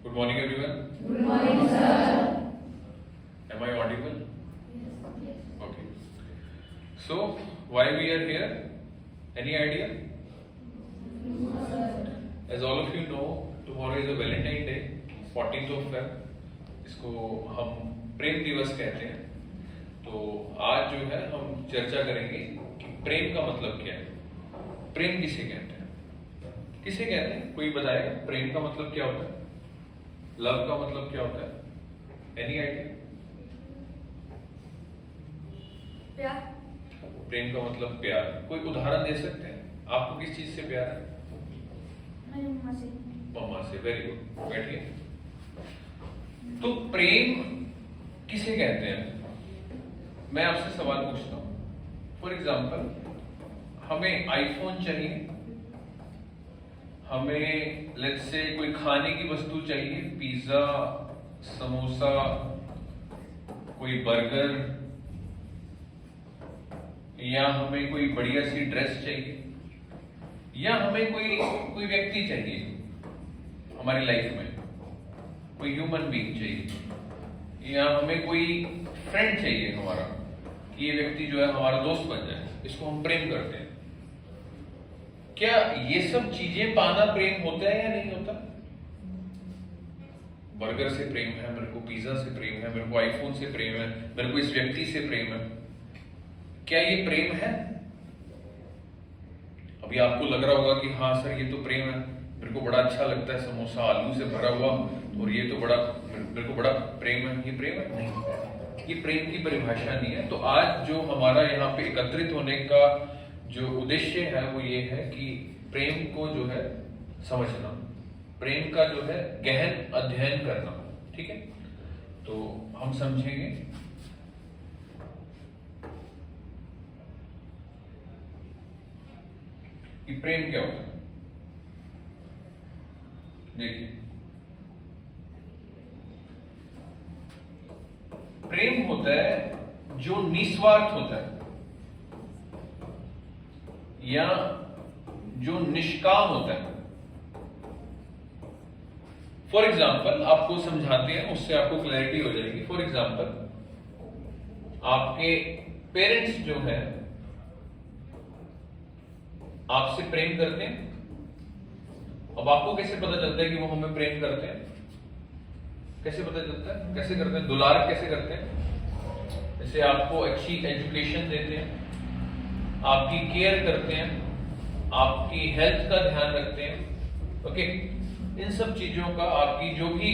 Good morning, everyone. Good morning, sir. Am I audible? Okay. So, why we are here? Any idea? As all of you know, tomorrow is a Valentine Day, 14th of Feb. इसको हम प्रेम दिवस कहते हैं. तो आज जो है हम चर्चा करेंगे कि प्रेम का मतलब क्या है. प्रेम किसे कहते हैं? किसे कहते हैं? कोई बताएगा प्रेम का मतलब क्या होता है? लव का मतलब क्या होता है? Any idea? प्यार. प्रेम का मतलब प्यार. कोई उदाहरण दे सकते हैं? आपको किस चीज से प्यार है? मेरी मम्मा से. मम्मा से. Very good. बैठिए. तो प्रेम किसे कहते हैं? मैं आपसे सवाल पूछता हूं. फॉर एग्जाम्पल, हमें आईफोन चाहिए, हमें लेट्स से कोई खाने की वस्तु चाहिए, पिज्जा, समोसा, कोई बर्गर, या हमें कोई बढ़िया सी ड्रेस चाहिए, या हमें कोई व्यक्ति चाहिए हमारी लाइफ में, कोई ह्यूमन बीइंग चाहिए, या हमें कोई फ्रेंड चाहिए हमारा, कि ये व्यक्ति जो है हमारा दोस्त बन जाए. इसको हम प्रेम करते हैं. क्या ये सब चीजें पाना प्रेम होता है या नहीं होता? बर्गर से प्रेम है, मेरे को पिज्जा से प्रेम है, मेरे को आईफोन से प्रेम है, मेरे को इस व्यक्ति से प्रेम है. क्या ये प्रेम है? अभी आपको लग रहा होगा कि हाँ सर ये तो प्रेम है, मेरे को बड़ा अच्छा लगता है समोसा आलू से भरा हुआ, और ये तो मेरे को बड़ा प्रेम है. ये प्रेम है? नहीं, ये प्रेम की परिभाषा नहीं है. तो आज जो हमारा यहाँ पे एकत्रित होने का जो उद्देश्य है वो ये है कि प्रेम को जो है समझना, प्रेम का जो है गहन अध्ययन करना. ठीक है, तो हम समझेंगे कि प्रेम क्या होता है. देखिए, प्रेम होता है जो निस्वार्थ होता है, या जो निष्काम होता है. फॉर एग्जाम्पल, आपको समझाते हैं, उससे आपको क्लैरिटी हो जाएगी. फॉर एग्जाम्पल, आपके पेरेंट्स जो है आपसे प्रेम करते हैं. अब आपको कैसे पता चलता है कि वो हमें प्रेम करते हैं? कैसे पता चलता है? कैसे करते हैं? दुलार कैसे करते हैं? जैसे आपको अच्छी एजुकेशन देते हैं, आपकी केयर करते हैं, आपकी हेल्थ का ध्यान रखते हैं. ओके, इन सब चीजों का, आपकी जो भी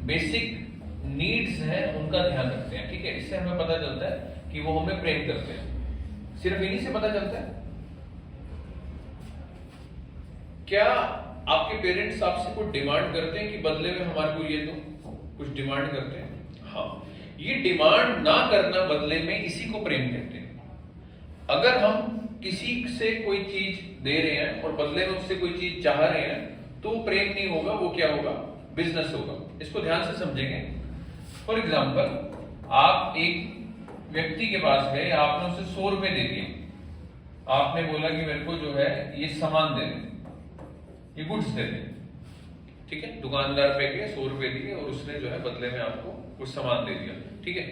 बेसिक नीड्स हैं उनका ध्यान रखते हैं. ठीक है, इससे हमें पता चलता है कि वो हमें प्रेम करते हैं. सिर्फ इन्हीं से पता चलता है. क्या आपके पेरेंट्स आपसे कुछ डिमांड करते हैं कि बदले में हमारे को ये दो? कुछ डिमांड करते हैं? हाँ, ये डिमांड ना करना बदले में, इसी को प्रेम कहते हैं. अगर हम किसी से कोई चीज दे रहे हैं और बदले में उससे कोई चीज चाह रहे हैं, तो वो प्रेम नहीं होगा, वो क्या होगा? बिजनेस होगा. इसको ध्यान से समझेंगे. फॉर एग्जाम्पल, आप एक व्यक्ति के पास गए, आपने उसे 100 रुपए दे दिए. आपने बोला कि मेरे को जो है ये सामान दे दे, ये गुड्स दे दे. ठीक है, दुकानदार पे गए, 100 रुपए दिए और उसने जो है बदले में आपको कुछ सामान दे दिया. ठीक है.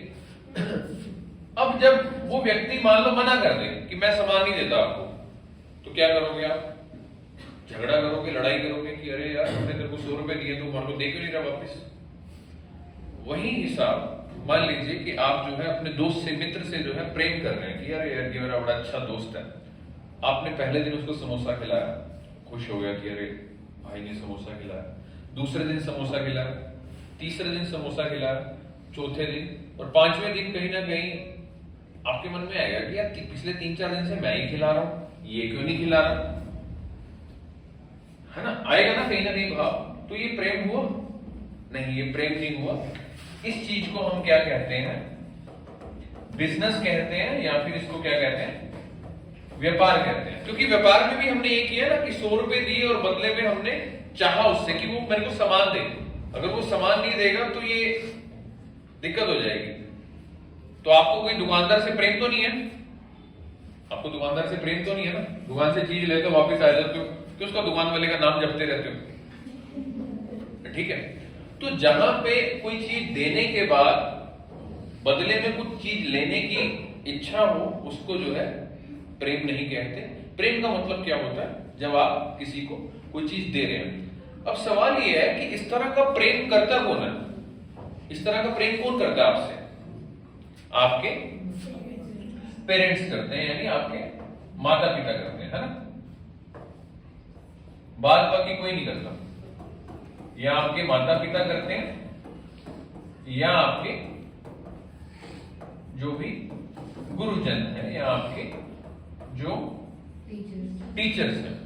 अब जब वो व्यक्ति मान लो मना कर दे कि मैं सामान नहीं देता आपको, तो क्या करोगे आप? झगड़ा करोगे, लड़ाई करोगे कि अरे यार हमने तेरे को 100 रुपए दिए तो हमारे को दे क्यों नहीं रहा वापस? वही हिसाब मान लीजिए कि आप जो है अपने दोस्त से, मित्र से जो है प्रेम कर रहे हैं कि अरे यार ये मेरा बड़ा अच्छा दोस्त है. आपने पहले दिन उसको समोसा खिलाया, खुश हो गया कि अरे भाई ने समोसा खिलाया. दूसरे दिन समोसा खिलाया, तीसरे दिन समोसा खिलाया, चौथे दिन और 5वें दिन कहीं ना कहीं आपके मन में आएगा कि यार पिछले 3-4 दिन से मैं ही खिला रहा हूं, ये क्यों नहीं खिला रहा? है ना, आएगा ना कहीं भाव. तो ये प्रेम हुआ? नहीं, ये प्रेम नहीं हुआ. इस चीज को हम क्या कहते हैं? बिजनेस कहते हैं, या फिर इसको क्या कहते हैं? व्यापार कहते हैं. क्योंकि व्यापार में भी हमने ये किया ना कि 100 रुपए दिए और बदले में हमने चाहा उससे कि वो मेरे को सामान दे. अगर वो सामान नहीं देगा तो ये दिक्कत हो जाएगी. तो आपको कोई दुकानदार से प्रेम तो नहीं है? आपको दुकानदार से प्रेम तो नहीं है ना? दुकान से चीज लेते हो वापस आ जाते हो, कि उसका दुकान वाले का नाम जपते रहते हो. ठीक है, तो जहां पे कोई चीज देने के बाद बदले में कुछ चीज लेने की इच्छा हो, उसको जो है प्रेम नहीं कहते। प्रेम का मतलब क्या होता है? जब आप किसी को कोई चीज दे रहे हैं। अब सवाल यह है कि इस तरह का प्रेम करता कौन है? इस तरह का प्रेम कौन करता है आपसे? आपके पेरेंट्स करते हैं, यानी आपके माता पिता करते हैं, है ना? बाद बाकी कोई नहीं करता। या आपके माता पिता करते हैं, या आपके जो भी गुरुजन है, या आपके जो टीचर्स हैं।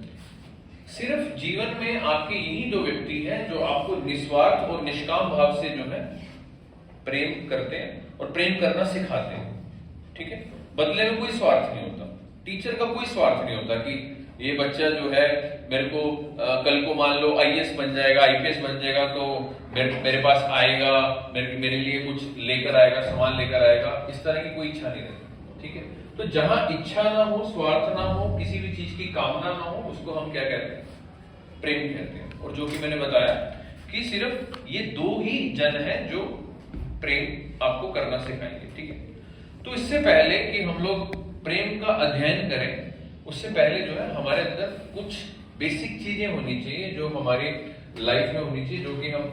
सिर्फ जीवन में आपके यही दो व्यक्ति हैं जो आपको निस्वार्थ और निष्काम भाव से जो है प्रेम करते हैं और प्रेम करना सिखाते हैं। ठीक है, बदले में कोई स्वार्थ नहीं होता। टीचर का कोई स्वार्थ नहीं होता कि ये बच्चा जो है मेरे को कल को मान लो आईएएस बन जाएगा, आईपीएस बन जाएगा, तो मेरे पास आएगा, मेरे लिए कुछ लेकर आएगा, सामान लेकर आएगा। इस तरह की कोई इच्छा नहीं रहती। ठीक है, तो जहां इच्छा ना हो, स्वार्थ ना हो, किसी भी चीज की कामना ना हो, उसको हम क्या कहते हैं? प्रेम कहते हैं। और जो कि मैंने बताया कि सिर्फ ये दो ही जन हैं जो प्रेम आपको करना सिखाएंगे। ठीक है, तो इससे पहले कि हम लोग प्रेम का अध्ययन करें, उससे पहले जो है हमारे अंदर कुछ बेसिक चीजें होनी चाहिए जो हमारी लाइफ में होनी चाहिए, जो कि हम,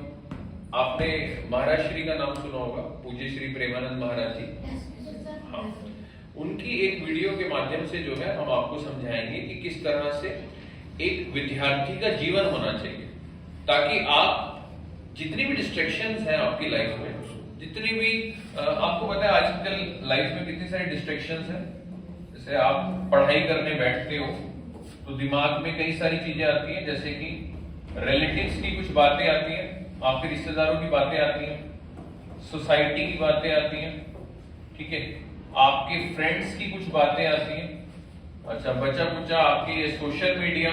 आपने महाराज श्री का नाम सुना होगा, पूज्य श्री प्रेमानंद महाराज जी। हाँ, उनकी एक वीडियो के माध्यम से जो है हम आपको समझाएंगे कि किस तरह से एक विद्यार्थी का जीवन होना चाहिए, ताकि आप जितनी भी डिस्ट्रैक्शंस हैं आपकी लाइफ में, जितनी भी आपको पता है आजकल लाइफ में कितनी सारी डिस्ट्रैक्शंस हैं। जैसे आप पढ़ाई करने बैठते हो तो दिमाग में कई सारी चीजें आती हैं, जैसे कि रिलेटिव्स की कुछ बातें आती हैं, आपके रिश्तेदारों की बातें आती हैं, सोसाइटी की बातें आती हैं, ठीक है, आपके फ्रेंड्स की कुछ बातें आती हैं। अच्छा, बचा कुचा आपकी सोशल मीडिया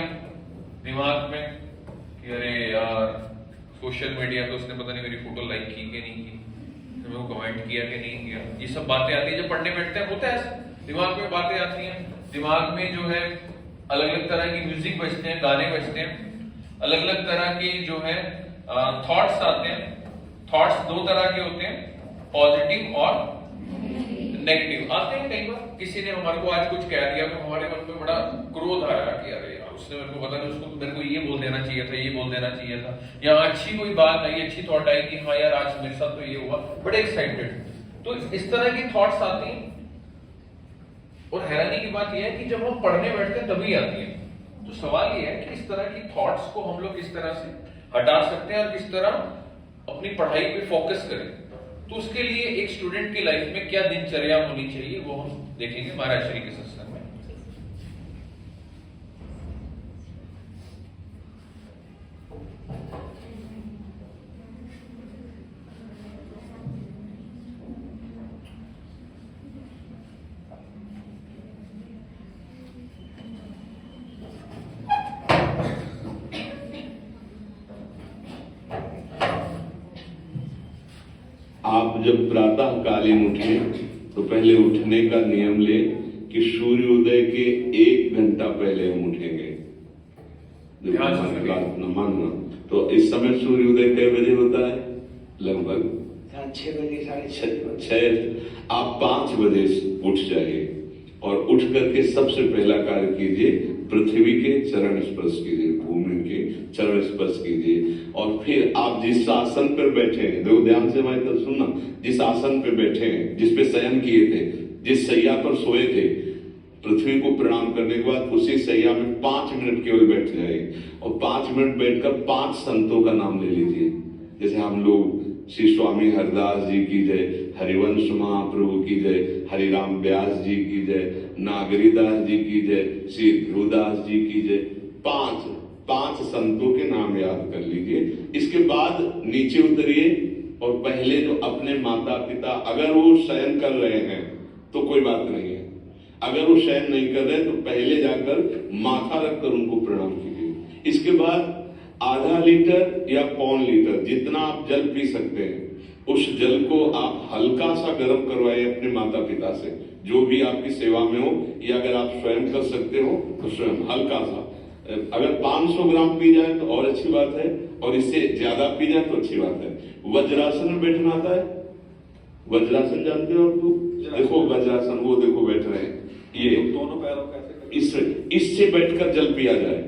दिमाग में कि अरे यार सोशल मीडिया पे उसने पता नहीं मेरी फोटो लाइक की कि नहीं की, मेरे को कमेंट किया कि नहीं किया। ये सब बातें आती है जब पढ़ने बैठते हैं, होता है दिमाग में बातें आती हैं। दिमाग में जो है अलग अलग तरह की म्यूजिक बजते हैं, गाने बजते हैं, अलग अलग तरह के जो है थॉट्स आते हैं। थॉट्स दो तरह के होते हैं, पॉजिटिव और नेगेटिव आते हैं। कई बार किसी ने हमारे को आज कुछ कह दिया तो हमारे मन में बड़ा क्रोध आया कि अरे यार उसने मेरे को पता नहीं, उसको मेरे को ये बोल देना चाहिए था, ये बोल देना चाहिए था। या अच्छी कोई बात आई, अच्छी थॉट आई कि हाँ यार आज मेरे साथ तो ये हुआ, बड़े एक्साइटेड। तो इस तरह की थॉट्स आती हैं। और हैरानी की बात यह है कि जब हम पढ़ने बैठते हैं तभी आती है। तो सवाल यह है कि इस तरह की थॉट्स को हम लोग किस तरह से हटा सकते हैं और किस तरह अपनी पढ़ाई पे फोकस करें। तो उसके लिए एक स्टूडेंट की लाइफ में क्या दिनचर्या होनी चाहिए वो हम देखेंगे महाराज श्री के सत्संग में। आप जब प्रातः कालीन उठे तो पहले उठने का नियम ले कि सूर्योदय के 1 घंटा पहले हम उठेंगे। मानना तो इस समय सूर्योदय कै बजे होता है? लगभग 6 बजे, 6:30। आप 5 बजे उठ जाइए और उठ करके सबसे पहला कार्य कीजिए, पृथ्वी के चरण स्पर्श कीजिए, भूमि के चरण स्पर्श कीजिए। और फिर आप जिस आसन पर बैठे हैं, देखो ध्यान से हमारी तरफ सुनना, जिस आसन पर बैठे हैं, जिस पे शयन किए थे, जिस सैया पर सोए थे, पृथ्वी को प्रणाम करने के बाद उसी सैया में 5 मिनट केवल बैठ जाइए और 5 मिनट बैठकर 5 संतों का नाम ले लीजिए। जैसे हम लोग श्री स्वामी हरदास जी की जय, हरिवंश महाप्रभु की जय, हरिराम व्यास जी की जय, नागरीदास जी की जय, श्री ध्रुवदास जी की जय, 5 संतों के नाम याद कर लीजिए। इसके बाद नीचे उतरिए और पहले जो अपने माता पिता, अगर वो शयन कर रहे हैं तो कोई बात नहीं है, अगर वो शयन नहीं कर रहे तो पहले जाकर माथा रखकर उनको प्रणाम कीजिए। इसके बाद आधा लीटर या 1.25 लीटर जितना आप जल पी सकते हैं, उस जल को आप हल्का सा गर्म करवाइए अपने माता पिता से, जो भी आपकी सेवा में हो, या अगर आप स्वयं कर सकते हो तो स्वयं हल्का सा अगर 500 ग्राम पी जाए तो और अच्छी बात है, और इससे ज्यादा पी जाए तो अच्छी बात है। वज्रासन में बैठना आता है? वज्रासन जानते हो आप लोग? देखो वज्रासन, वो देखो बैठ रहे हैं, ये दोनों पैरों का ऐसे इससे बैठकर जल पिया जाए।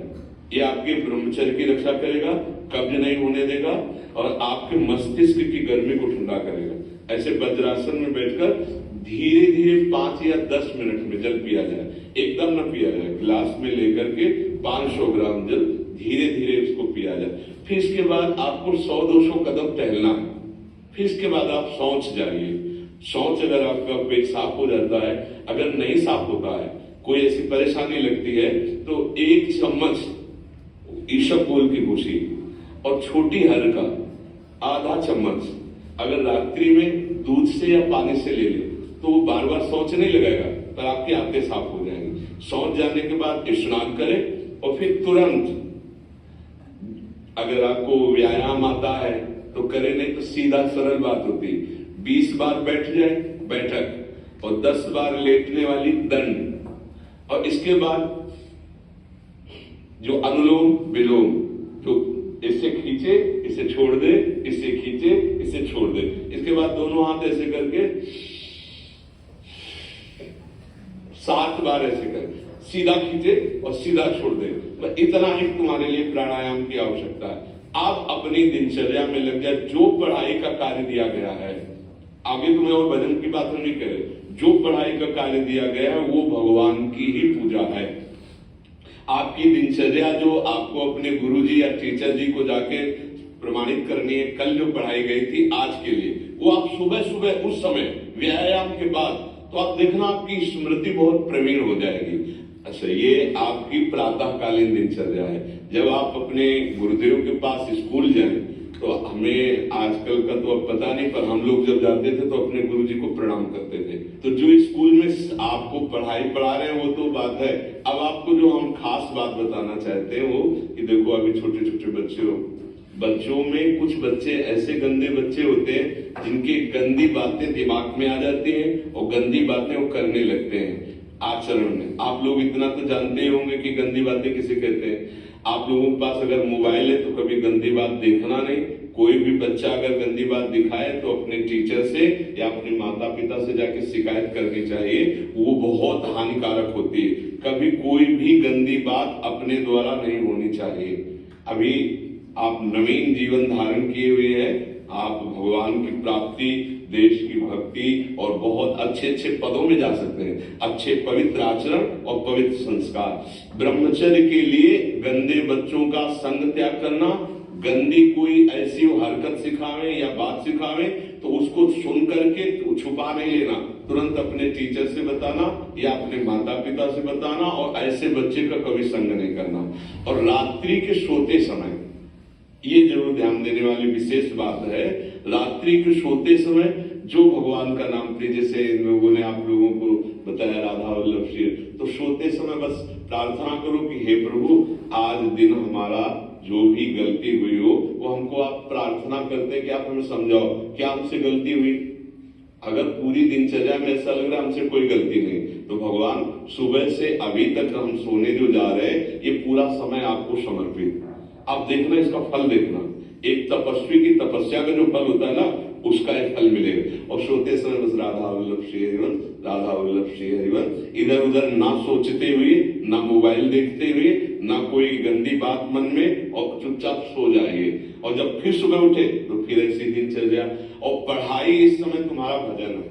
ये आपके ब्रह्मचर्य की रक्षा करेगा, कब्ज नहीं होने देगा, और आपके मस्तिष्क की गर्मी को ठंडा करेगा। ऐसे वज्रासन में बैठकर धीरे धीरे 5 या 10 मिनट में जल पिया जाए, एकदम न पिया जाए। गिलास में लेकर के 500 ग्राम जल धीरे धीरे उसको पिया जाए। फिर इसके बाद आपको 100-200 कदम टहलना है। फिर इसके बाद आप शौच जाइए। शौच अगर आपका पेट साफ हो जाता है, अगर नहीं साफ होता है, कोई ऐसी परेशानी लगती है, तो 1 चम्मच ईशबगोल की भूसी और छोटी हर का आधा चम्मच अगर रात्रि में दूध से या पानी से ले ले तो वो बार बार शौच नहीं लगाएगा, पर आपकी आंतें साफ हो जाएंगी। शौच जाने के बाद स्नान करें और फिर तुरंत, अगर आपको व्यायाम आता है तो करें, नहीं तो सीधा सरल बात होती है, 20 बार बैठ जाए बैठक और 10 बार लेटने वाली दंड, और इसके बाद जो अनुलोम विलोम, जो इससे खींचे इसे छोड़ दे, इससे खींचे इसे छोड़ दे, इसके बाद दोनों हाथ ऐसे करके 7 बार ऐसे कर, सीधा खींचे और सीधा छोड़ दे। इतना ही तुम्हारे लिए प्राणायाम की आवश्यकता है। आप अपनी दिनचर्या में लग जाए। जो पढ़ाई का कार्य दिया गया है, आगे तुम्हें और भजन की बात नहीं करे, जो पढ़ाई का कार्य दिया गया है वो भगवान की ही पूजा है। आपकी दिनचर्या जो आपको अपने गुरुजी या टीचर जी को जाके प्रमाणित करनी है, कल जो पढ़ाई गई थी आज के लिए, वो आप सुबह सुबह उस समय व्यायाम के बाद, तो आप देखना आपकी स्मृति बहुत प्रवीण हो जाएगी। अच्छा, ये आपकी प्रातःकालीन दिनचर्या है। जब आप अपने गुरुदेव के पास स्कूल जाएं, तो हमें आजकल का तो अब पता नहीं, पर हम लोग जब जाते थे तो अपने गुरुजी को प्रणाम करते थे। तो जो स्कूल में आपको पढ़ाई पढ़ा रहे हैं वो तो बात है, अब आपको जो हम खास बात बताना चाहते हैं वो कि देखो, अभी छोटे छोटे बच्चों में कुछ बच्चे ऐसे गंदे बच्चे होते हैं जिनकी गंदी बातें दिमाग में आ जाती हैं और गंदी बातें वो करने लगते हैं आचरण में। आप लोग इतना तो जानते ही होंगे कि गंदी बातें किसे कहते हैं। आप लोगों के पास अगर मोबाइल है तो कभी गंदी बात देखना नहीं। कोई भी बच्चा अगर गंदी बात दिखाए तो अपने टीचर से या अपने माता पिता से जाके शिकायत करनी चाहिए, वो बहुत हानिकारक होती है। कभी कोई भी गंदी बात अपने द्वारा नहीं होनी चाहिए। अभी आप नवीन जीवन धारण किए हुए हैं, आप भगवान की प्राप्ति, देश की भक्ति और बहुत अच्छे अच्छे पदों में जा सकते हैं। अच्छे पवित्र आचरण और पवित्र संस्कार। ब्रह्मचर्य के लिए गंदे बच्चों का संग त्याग करना, गंदी कोई ऐसी हरकत सिखावे या बात सिखावे तो उसको सुन करके छुपा नहीं लेना, तुरंत अपने टीचर से बताना या अपने माता पिता से बताना, और ऐसे बच्चे का कभी संग नहीं करना। और रात्रि के सोते समय ये जरूर ध्यान देने वाली विशेष बात है, रात्रि के सोते समय जो भगवान का नाम ले, जैसे इन लोगों ने आप लोगों को बताया राधा वल्लभ श्री, तो सोते समय बस प्रार्थना करो कि हे प्रभु, आज दिन हमारा जो भी गलती हुई हो वो हमको आप प्रार्थना करते हैं कि आप हमें समझाओ क्या हमसे गलती हुई। अगर पूरी दिनचर्या में ऐसा लग रहा है हमसे कोई गलती नहीं, तो भगवान सुबह से अभी तक हम सोने जो जा रहे हैं ये पूरा समय आपको समर्पित। आप देखना, इसका फल देखना। एक तपस्वी की तपस्या का जो फल होता है ना, उसका एक फल मिलेगा। और सोते समय बस राधा वल्लभ श्री हरिवंश, राधा वल्लभ श्री हरिवंश, इधर उधर ना सोचते हुए, ना मोबाइल देखते हुए, ना कोई गंदी बात मन में, और चुपचाप सो जाइए। और जब फिर सुबह उठे तो फिर ऐसी दिनचर्या। और पढ़ाई इस समय तुम्हारा भजन है।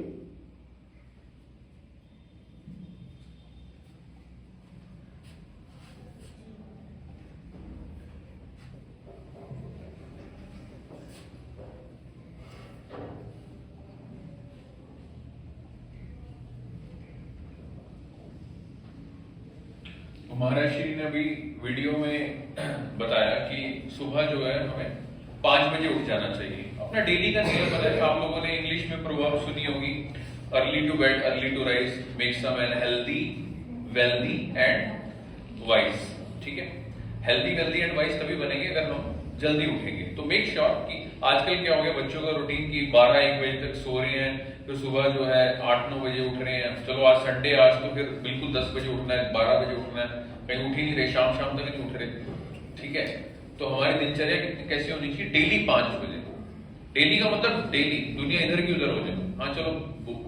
महाराज श्री ने अभी वीडियो में बताया कि सुबह जो है हमें 5 बजे उठ जाना चाहिए। अपना डेली का नियम बताया। आप लोगों ने इंग्लिश में प्रभाव सुनी होगी, early to bed early to rise makes a man healthy wealthy and wise. ठीक है, हेल्दी वेल्दी एंड वाइज तभी बनेंगे अगर हम जल्दी उठेंगे। तो मेक श्योर कि आजकल क्या हो गया बच्चों का रूटीन की 12-1 बजे तक सो रहे हैं, फिर सुबह जो है 8-9 बजे उठ रहे हैं। चलो आज संडे, आज तो फिर बिल्कुल 10 बजे उठना है, 12 बजे उठना है, कहीं उठ ही नहीं रहे, शाम शाम तक नहीं उठ रहे, ठीक है। तो हमारी दिनचर्या कैसी होनी चाहिए? डेली 5 बजे। डेली का मतलब डेली, दुनिया इधर की उधर हो जाए। हाँ चलो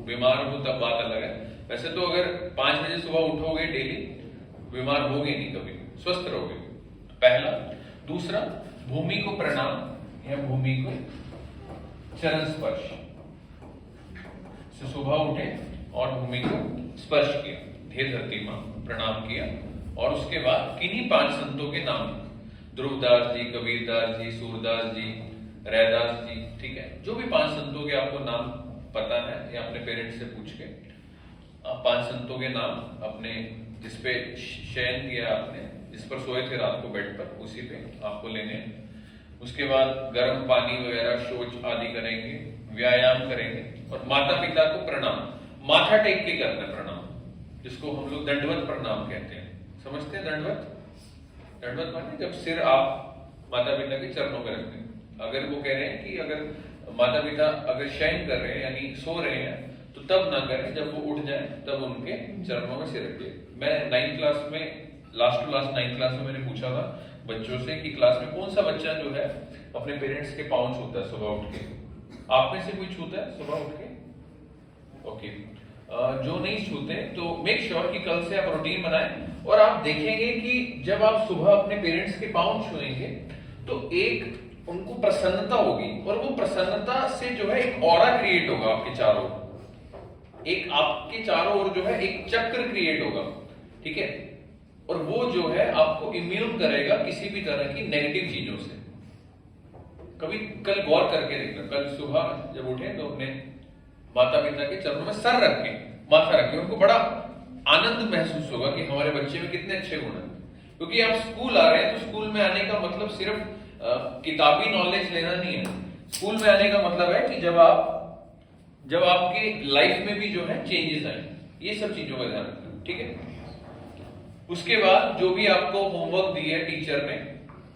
बीमार हो तब बात अलग है, वैसे तो अगर 5 बजे सुबह उठोगे डेली, बीमार होगे नहीं कभी, स्वस्थ रहोगे। पहला। दूसरा, भूमि को प्रणाम या भूमि को चरण स्पर्श से सुबह उठे और भूमि को स्पर्श किया, हे धरती मां प्रणाम किया, और उसके बाद किन्हीं 5 संतों के नाम, ध्रुवदास जी, कबीरदास जी, सूरदास जी, रैदास जी, ठीक है, जो भी 5 संतों के आपको नाम पता है या अपने पेरेंट्स से पूछ के आप 5 संतों के नाम अपने, जिसपे शयन किया आपने, जिस पर सोए थे रात को बेड पर, उसी पे आपको लेने। उसके बाद गर्म पानी वगैरह शौच आदि करेंगे, व्यायाम करेंगे, और माता पिता को प्रणाम, माथा टेक के करना है प्रणाम, जिसको हम लोग दंडवत प्रणाम कहते हैं। समझते हैं दंडवत? दंडवत माने जब सिर आप माता पिता के चरणों में रखते हैं। अगर वो कह रहे हैं कि अगर माता पिता अगर शयन कर रहे हैं यानी सो रहे हैं तो तब ना करें, जब वो उठ जाए तब उनके चरणों में सिर रखिए। मैं 9th क्लास में, last to last 9th class में मैंने पूछा था बच्चों से कि क्लास में कौन सा बच्चा जो है अपने पेरेंट्स के पाँव छूता है सुबह उठ के? आप में से कोई छूता है सुबह उठ के? ओके, जो नहीं छूते तो मेक श्योर कि कल से आप रूटीन बनाएं, और आप देखेंगे कि जब आप सुबह अपने पेरेंट्स के पाँव छुएंगे तो एक उनको प्रसन्नता होगी, और वो प्रसन्नता से जो है एक ऑरा क्रिएट होगा आपके चारों, एक आपके चारों ओर जो है एक चक्र क्रिएट होगा, ठीक है, और वो जो है आपको इम्यून करेगा किसी भी तरह की नेगेटिव चीजों से। कभी कल गौर करके देखना, कल सुबह जब उठे तो अपने माता पिता के चरणों में सर रख के, माथा रख के, उनको बड़ा आनंद महसूस होगा कि हमारे बच्चे में कितने अच्छे गुण हैं। क्योंकि आप स्कूल आ रहे हैं तो स्कूल में आने का मतलब सिर्फ किताबी नॉलेज लेना नहीं है। स्कूल में आने का मतलब है कि जब आपके लाइफ में भी जो है चेंजेस आए, ये सब चीजों का ध्यान रखना, ठीक है। उसके बाद जो भी आपको होमवर्क दिया है टीचर ने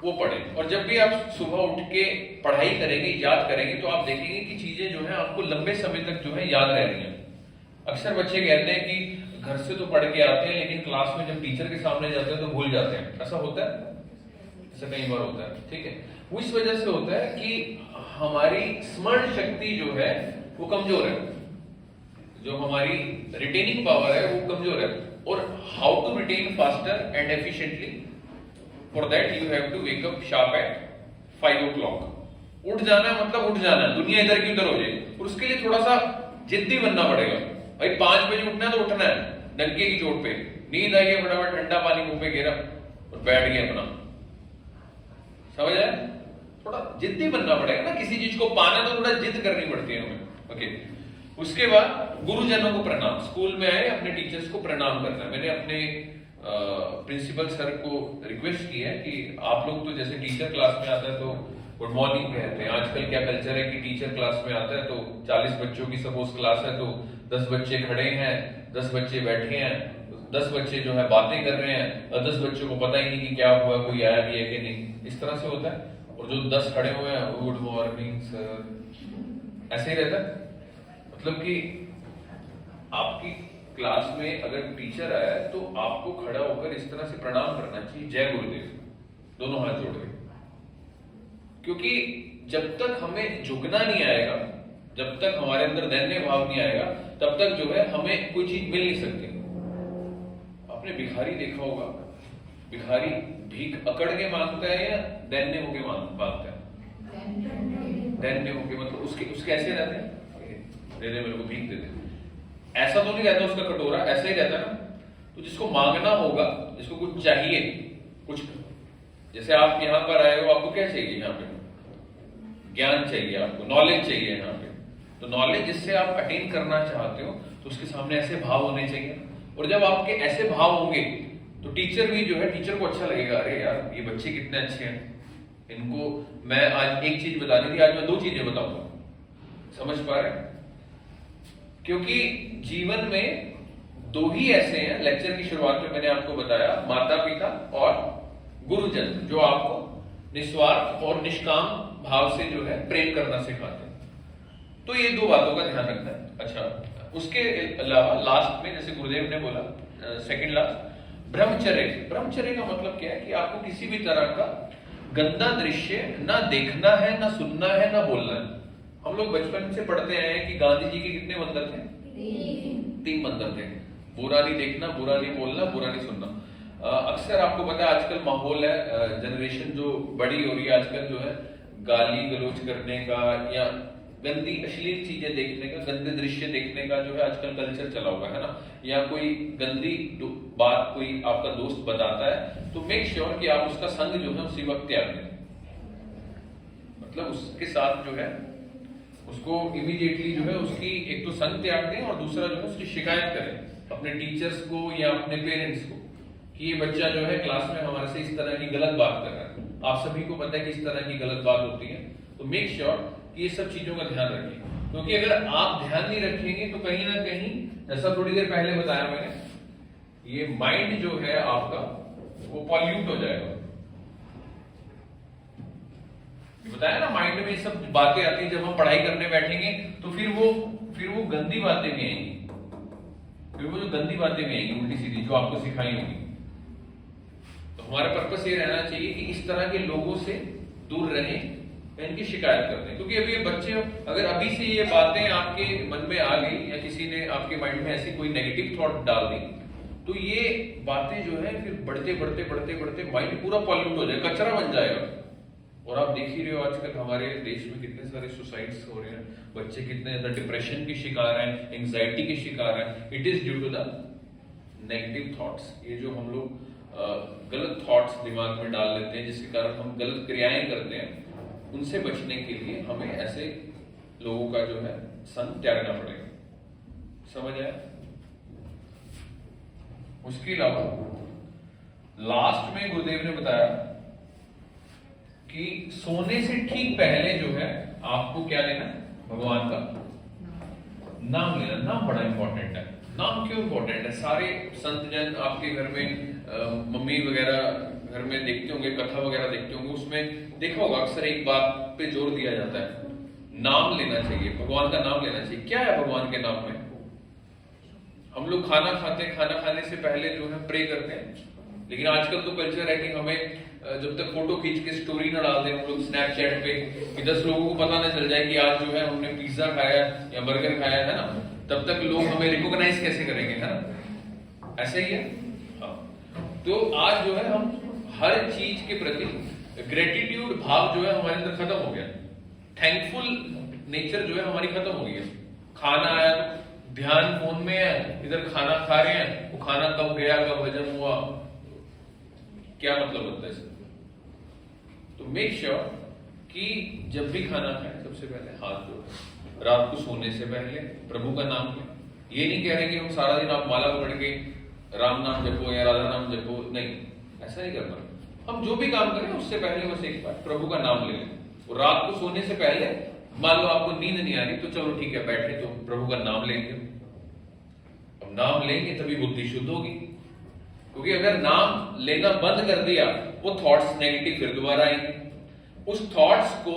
वो पढ़ें, और जब भी आप सुबह उठ के पढ़ाई करेंगे, याद करेंगे, तो आप देखेंगे कि चीजें जो है आपको लंबे समय तक जो है याद रह रही हैं। अक्सर बच्चे कहते हैं कि घर से तो पढ़ के आते हैं लेकिन क्लास में जब टीचर के सामने जाते हैं तो भूल जाते हैं। ऐसा होता है? ऐसा कई बार होता है, ठीक है। वो इस वजह से होता है कि हमारी स्मरण शक्ति जो है वो कमजोर है, जो हमारी रिटेनिंग पावर है वो कमजोर है। और how to retain faster and efficiently, for that you have to wake up sharp at 5 o'clock। उठ जाना है मतलब उठ जाना है, दुनिया इधर की उधर हो जाए, और उसके लिए थोड़ा सा जिद्दी बनना पड़ेगा। भाई 5 बजे उठना है तो उठना है, डंके की चोट पे। नींद आई है, फटाफट ठंडा पानी मुंह पे गिरा और बैठ गए अपना, समझ आए? थोड़ा जिद्दी बनना पड़ेगा ना, किसी चीज को पाना तो थोड़ा जिद करनी पड़ती है हमें। ओके, उसके बाद गुरुजनों को प्रणाम, स्कूल में आए अपने टीचर्स को प्रणाम करना है। मैंने अपने प्रिंसिपल सर को रिक्वेस्ट की है कि आप लोग तो जैसे टीचर क्लास में आता है तो गुड मॉर्निंग कहते हैं। आजकल क्या कल्चर है कि टीचर क्लास में आता है तो 40 बच्चों की सपोज क्लास है तो 10 बच्चे खड़े हैं, 10 बच्चे बैठे हैं, 10 बच्चे जो है बातें कर रहे हैं, और 10 बच्चों को पता ही नहीं कि क्या हुआ, कोई आया भी है कि नहीं, इस तरह से होता है। और जो 10 खड़े हुए हैं गुड मॉर्निंग सर, ऐसे ही रहता है। मतलब कि आपकी क्लास में अगर टीचर आया है तो आपको खड़ा होकर इस तरह से प्रणाम करना चाहिए, जय गुरुदेव, दोनों हाथ जोड़ के। क्योंकि जब तक हमें झुकना नहीं आएगा, जब तक हमारे अंदर दैन्य भाव नहीं आएगा, तब तक जो है हमें कोई चीज मिल नहीं सकती। आपने भिखारी देखा होगा, भिखारी भीख अकड़ के मांगता है या दैन्य होके मांगता है? दैन्य होके, मतलब उसके ऐसे रहते हैं, दे दे मेरे को भीख दे दे, ऐसा तो नहीं रहता उसका कटोरा, ऐसा ही रहता ना। तो जिसको मांगना होगा, जिसको कुछ चाहिए, कुछ जैसे आप यहाँ पर आए हो, आपको क्या चाहिए? यहाँ पे ज्ञान चाहिए, आपको नॉलेज चाहिए यहाँ पे। तो नॉलेज जिससे आप अटेन करना चाहते हो तो उसके सामने ऐसे भाव होने चाहिए। और जब आपके ऐसे भाव होंगे तो टीचर भी जो है, टीचर को अच्छा लगेगा, अरे यार ये बच्चे कितने अच्छे हैं, इनको मैं आज एक चीज बतानी थी, आज मैं 2 चीजें बताऊंगा। समझ पा रहे हैं? क्योंकि जीवन में 2 ही ऐसे हैं, लेक्चर की शुरुआत में मैंने आपको बताया, माता पिता और गुरुजन, जो आपको निस्वार्थ और निष्काम भाव से जो है प्रेम करना सिखाते हैं। तो ये 2 बातों का ध्यान रखना है। अच्छा, उसके अलावा लास्ट में जैसे गुरुदेव ने बोला, सेकंड लास्ट, ब्रह्मचर्य। ब्रह्मचर्य का मतलब क्या है कि आपको किसी भी तरह का गंदा दृश्य ना देखना है, ना सुनना है, ना बोलना है। हम लोग बचपन से पढ़ते आए हैं कि गांधी जी के कितने मंदिर थे? 3 मंदिर थे। बुरा नहीं देखना, बुरा नहीं बोलना, बुरा नहीं सुनना। अक्सर आपको पता है आजकल माहौल है, जनरेशन जो बड़ी हो रही है आजकल जो है गाली गलौज करने का या गंदी अश्लील चीजें देखने का, गंदे दृश्य देखने का जो है आजकल कल्चर चला हुआ है ना। या कोई गंदी बात कोई आपका दोस्त बताता है तो मेक श्योर कि आप उसका संग जो है उसी वक्त त्याग दें। मतलब उसके साथ जो है उसको इमीडिएटली जो है उसकी एक तो संग त्याग दें और दूसरा जो है उसकी शिकायत करें अपने टीचर्स को या अपने पेरेंट्स को कि ये बच्चा जो है क्लास में हमारे से इस तरह की गलत बात कर रहा है। आप सभी को पता है कि इस तरह की गलत बात होती है, तो मेक श्योर कि ये सब चीजों का ध्यान रखें। क्योंकि अगर आप ध्यान नहीं रखेंगे तो कहीं ना कहीं, जैसा थोड़ी देर पहले बताया मैंने, ये माइंड जो है आपका वो पॉल्यूट हो जाएगा। बताया ना, माइंड में सब बातें आती हैं। जब हम पढ़ाई करने बैठेंगे तो फिर वो गंदी बातें भी आएंगी, फिर वो जो गंदी बातें भी आएंगी उल्टी सीधी जो आपको सिखाई होगी। तो हमारा पर्पस ये रहना चाहिए कि इस तरह के लोगों से दूर रहें, इनकी शिकायत करते हैं। क्योंकि अभी ये बच्चे, अगर अभी से ये बातें आपके मन में आ गई या किसी ने आपके माइंड में ऐसी कोई नेगेटिव थॉट डाल दी तो ये बातें जो है फिर बढ़ते बढ़ते बढ़ते बढ़ते माइंड पूरा पॉल्यूट हो जाएगा, कचरा बन जाएगा। और आप देख ही रहे हो आजकल हमारे देश में कितने सारे सुसाइड्स हो रहे हैं, बच्चे कितने ज्यादा डिप्रेशन के शिकार हैं, एंजाइटी के शिकार हैं। It is due to the negative thoughts. ये जो हम लोग गलत थॉट्स दिमाग में डाल लेते हैं जिसके कारण हम गलत क्रियाएं करते हैं, उनसे बचने के लिए हमें ऐसे लोगों का जो है संग त्यागना पड़ेगा। समझ आया? उसके अलावा लास्ट में गुरुदेव ने बताया कि सोने से ठीक पहले जो है आपको क्या लेना? भगवान का नाम लेना। नाम बड़ा इंपॉर्टेंट है। नाम क्यों इंपॉर्टेंट है? सारे संत जन आपके घर में मम्मी वगैरह घर में देखते होंगे, कथा वगैरह देखते होंगे, उसमें देखा होगा अक्सर एक बात पे जोर दिया जाता है, नाम लेना चाहिए, भगवान का नाम लेना चाहिए। क्या है भगवान के नाम में? हम लोग खाना खाते हैं, खाना खाने से पहले जो है प्रे करते हैं। लेकिन आजकल तो कल्चर है कि हमें जब तक फोटो खींच के स्टोरी ना डाल दें हम लोग स्नैपचैट पे कि 10 लोगों को पता ना चल जाए कि आज जो है हमने पिज्जा खाया या बर्गर खाया है ना, तब तक लोग हमें रिकॉग्नाइज कैसे करेंगे, है ना? ऐसे ही है। हाँ। तो आज जो है हम हर चीज के प्रति ग्रेटिट्यूड भाव जो है हमारे अंदर खत्म हो गया। थैंकफुल नेचर जो है हमारी खत्म हो गई है। खाना आया तो ध्यान फोन में है, इधर खाना खा रहे हैं, वो खाना कब गया, कब हजम हुआ, क्या मतलब होता है इसका? तो मेक श्योर कि जब भी खाना खाएं सबसे पहले हाथ धोएं। रात को सोने से पहले प्रभु का नाम लें। ये नहीं कह रहे कि हम सारा दिन आप माला पकड़ के राम नाम जपो या राधा नाम जपो, नहीं, ऐसा नहीं करना। हम जो भी काम करें उससे पहले बस एक बार प्रभु का नाम ले लें। और रात को सोने से पहले मान लो आपको नींद नहीं आ रही तो चलो ठीक है, बैठे तो प्रभु का नाम लेंगे। अब नाम लेंगे तभी बुद्धि शुद्ध होगी। क्योंकि अगर नाम लेना बंद कर दिया वो थॉट्स नेगेटिव फिर दोबारा आएंगे। उस थॉट्स को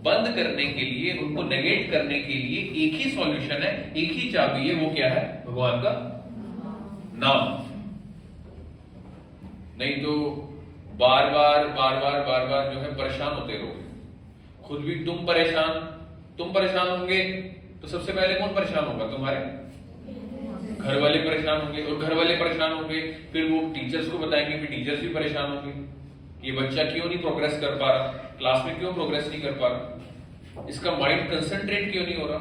बंद करने के लिए, उनको नेगेट करने के लिए एक ही सॉल्यूशन है, एक ही चाबी है, वो क्या है? भगवान का नाम। नहीं तो बार बार जो है परेशान होते रहोगे। खुद भी तुम परेशान होंगे तो सबसे पहले कौन परेशान होगा? तुम्हारे घर वाले परेशान होंगे, और घर वाले परेशान होंगे फिर वो टीचर्स को बताएंगे, फिर टीचर्स भी परेशान होंगे। ये बच्चा क्यों नहीं प्रोग्रेस कर पा रहा, क्लास में क्यों प्रोग्रेस नहीं कर पा रहा, इसका माइंड कंसंट्रेट क्यों नहीं हो रहा।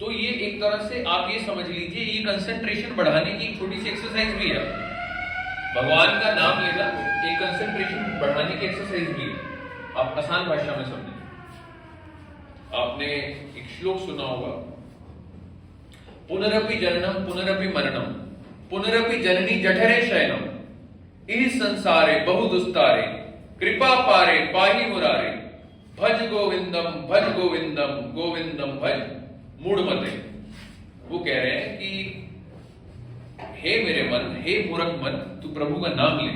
तो ये एक तरह से आप ये समझ लीजिए, ये कंसंट्रेशन बढ़ाने की छोटी सी एक्सरसाइज भी है। भगवान का नाम लेना एक कंसंट्रेशन बढ़ाने की एक्सरसाइज भी है। आप आसान भाषा में समझें। आपने एक श्लोक सुना होगा, पुनरपि जननम पुनरपि मरणम पुनरपि जननी जठरे शयनम इह संसारे बहु दुस्तारे कृपा पारे पाहि मुरारे भज गोविंदम गोविंदम भज मूढ़मते। वो कह रहे हैं कि हे मेरे मन, हे मूर्ख मन, तू प्रभु का नाम ले।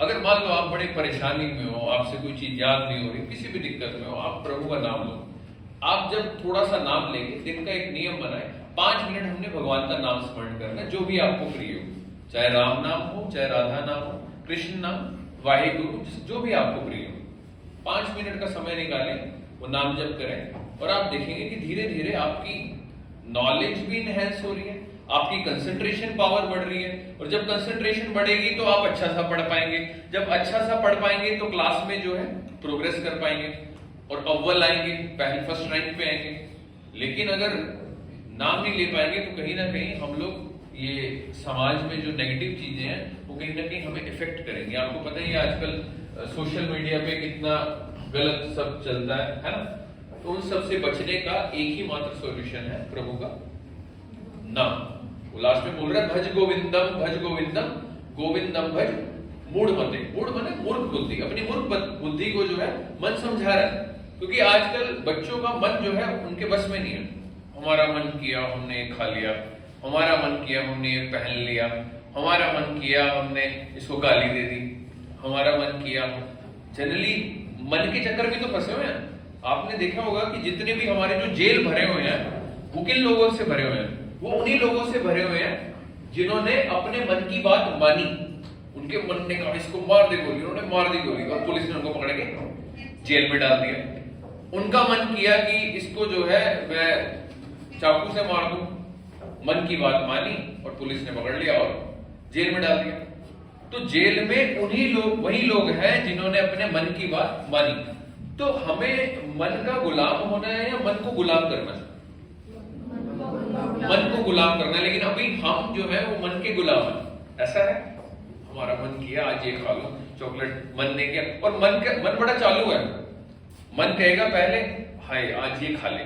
अगर मान लो आप बड़े परेशानी में हो, आपसे कोई चीज याद नहीं हो रही, किसी भी दिक्कत में हो, आप प्रभु का नाम लो। आप जब थोड़ा सा नाम लेंगे, दिन का एक नियम बनाए, 5 मिनट हमने भगवान का नाम स्मरण करना, जो भी आपको प्रिय हो। चाहे राम नाम हो, चाहे राधा नाम हो, कृष्ण नाम, वाहिगुरु, जो भी आपको प्रिय हो, 5 मिनट का समय निकालें, वो नाम जप करें और आप देखेंगे कि धीरे धीरे आपकी नॉलेज भी इनहेंस हो रही है, आपकी कंसंट्रेशन पावर बढ़ रही है, और जब कंसंट्रेशन बढ़ेगी तो आप अच्छा सा पढ़ पाएंगे, जब अच्छा सा पढ़ पाएंगे तो क्लास में जो है प्रोग्रेस कर पाएंगे और अव्वल आएंगे, पहले फर्स्ट रैंक पे आएंगे। लेकिन अगर नाम नहीं ले पाएंगे तो कहीं ना कहीं हम लोग ये समाज में जो नेगेटिव चीजें हैं वो कहीं ना कहीं हमें इफेक्ट करेंगे। आपको पता ही है आजकल सोशल मीडिया पे कितना गलत सब चलता है ना? तो उन सब से बचने का एक ही मात्र सॉल्यूशन है प्रभु का नाम। वो लास्ट में बोल रहा है भज गोविंदम गोविंदम भज मूढ़ मते। मूढ़ मने मूर्ख बुद्धि, अपनी मूर्ख बुद्धि को जो है मन समझा रहा है, क्योंकि आजकल बच्चों का मन जो है उनके बस में नहीं है। हमारा मन किया हमने ये खा लिया, हमारा मन किया हमने ये पहन लिया, हमारा मन किया हमने इसको गाली दे दी, हमारा मन किया। जनरली मन के चक्कर में तो फंसे हुए हैं। आपने देखा होगा कि जितने भी हमारे जो जेल भरे हुए हैं वो किन लोगों से भरे हुए हैं? वो उन्हीं लोगों से भरे हुए हैं जिन्होंने अपने मन की बात मानी। उनके मन ने कहा इसको मार दे गोली, उन्होंने मार दी गोली और पुलिस ने उनको पकड़ के जेल में डाल दिया। उनका मन किया कि इसको जो है मैं चाकू से मार दूं, मन की बात मानी और पुलिस ने पकड़ लिया और जेल में डाल दिया। तो जेल में वही लोग हैं जिन्होंने अपने मन की बात मानी। तो हमें मन का गुलाम होना है या मन को गुलाम करना है? मन को गुलाम करना है, लेकिन अभी हम जो है वो मन के गुलाम है। ऐसा है, हमारा मन किया आज ये खा लो चॉकलेट, मन ने किया, और मन बड़ा चालू है। मन कहेगा पहले हाय आज ये खा ले,